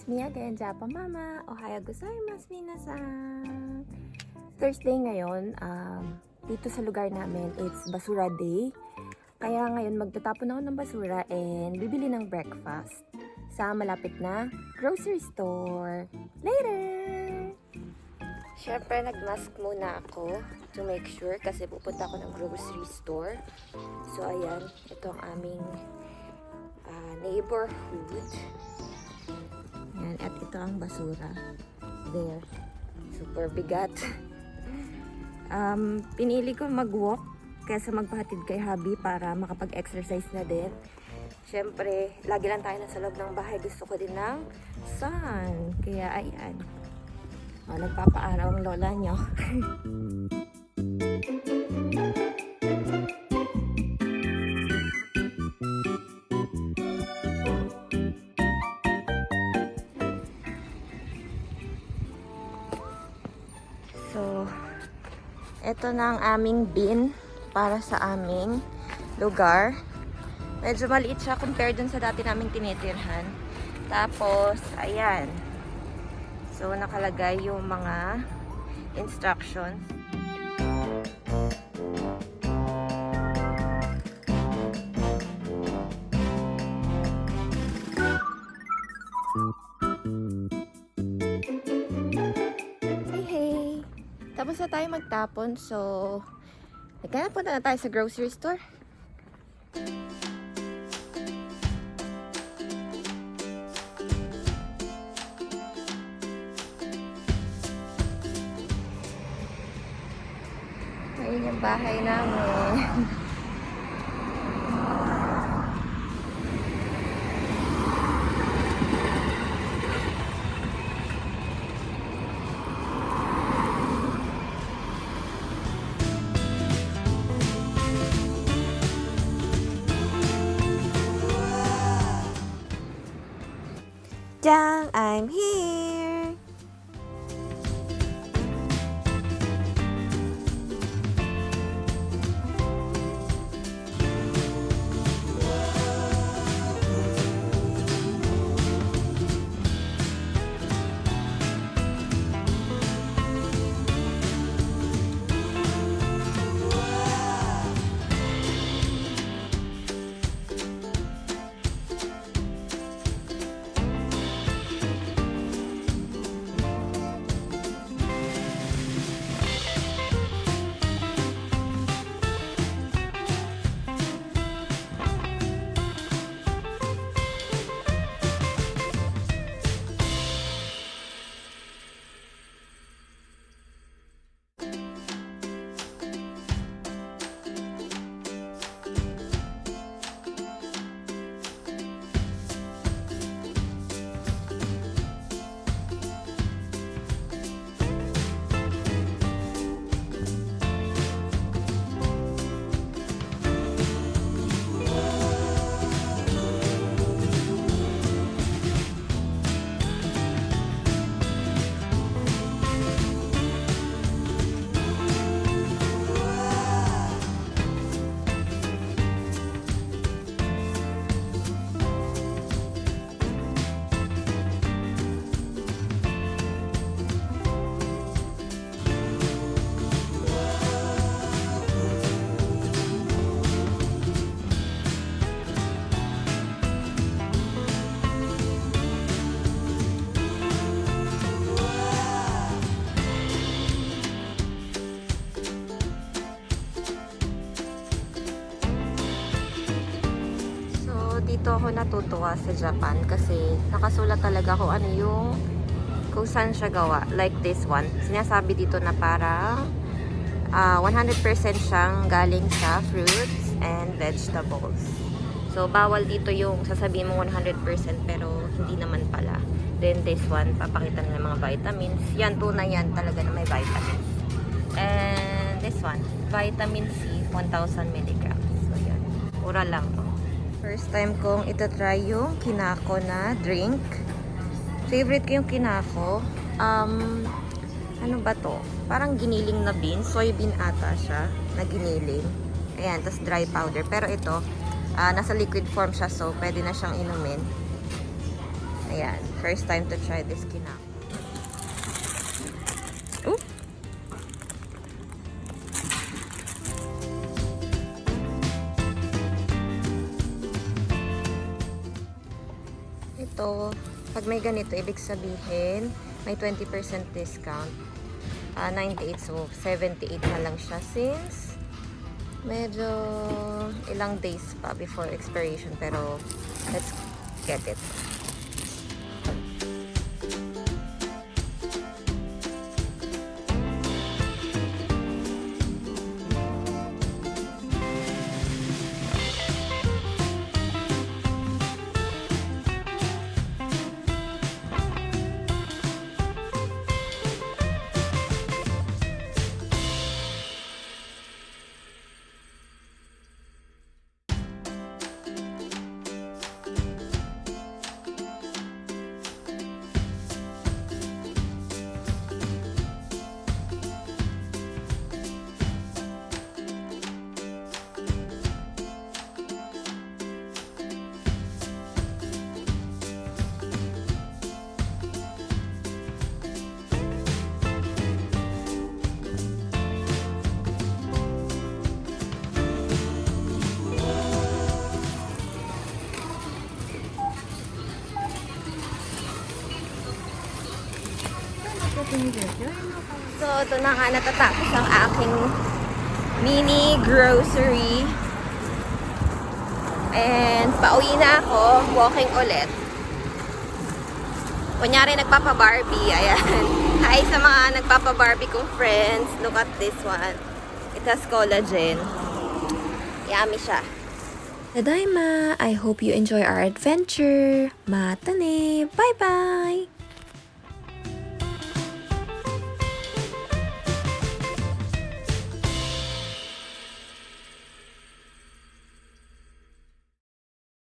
It's me again, JapaMomma. Ohayo gozaimasu, minasan. Thursday ngayon, dito sa lugar namin, it's basura day. Kaya ngayon magtatapon ako ng basura and bibili ng breakfast sa malapit na grocery store. Later! Siyempre, nagmask muna ako to make sure kasi pupunta ako ng grocery store. So, ayan, ito ang aming neighborhood. Yan, at ito ang basura. There. Super bigat. Pinili ko mag-walk kaysa magpahatid kay hubby para makapag-exercise na din. Siyempre, lagi lang tayo nasa loob ng bahay. Gusto ko din ng sun. Kaya, ayan. Nagpapaaraw ang lola nyo. So, ito na ang aming bin para sa aming lugar. Medyo maliit siya compared dun sa dati naming tinitirhan. Tapos, ayan. So, nakalagay yung mga instructions. Tapos na tayo magtapon, so punta na tayo sa grocery store. Ayun yung bahay namin. Dang, I'm here! Dito ako natutuwa sa Japan kasi nakasulat talaga kung ano kung saan siya gawa. Like this one. Sinasabi dito na para 100% siyang galing sa fruits and vegetables. So, bawal dito yung sasabihin mo 100% pero hindi naman pala. Then this one, papakita na ng mga vitamins. Yan, tunay yan talaga na may vitamins. And this one, vitamin C, 1,000 mg. So, yan. Mura lang to. First time kong itatry yung kinako na drink. Favorite ko yung kinako. Ano ba to? Parang giniling na bean. Soybean ata siya na giniling. Ayan, tas dry powder. Pero ito, nasa liquid form siya so pwede na siyang inumin. Ayan. First time to try this kinako. Ooh! Ito, pag may ganito, ibig sabihin, may 20% discount. 98, so 78 na lang siya since medyo ilang days pa before expiration, pero let's get it. So, ito na nga natatapos ang aking mini grocery. And, pauwi na ako. Walking ulit. Kunyari, nagpapa-Barbie. Ayan. Hi sa mga nagpapa-Barbie kong friends. Look at this one. It has collagen. Yummy siya. Tadaima! I hope you enjoy our adventure. Mata ne! Bye-bye!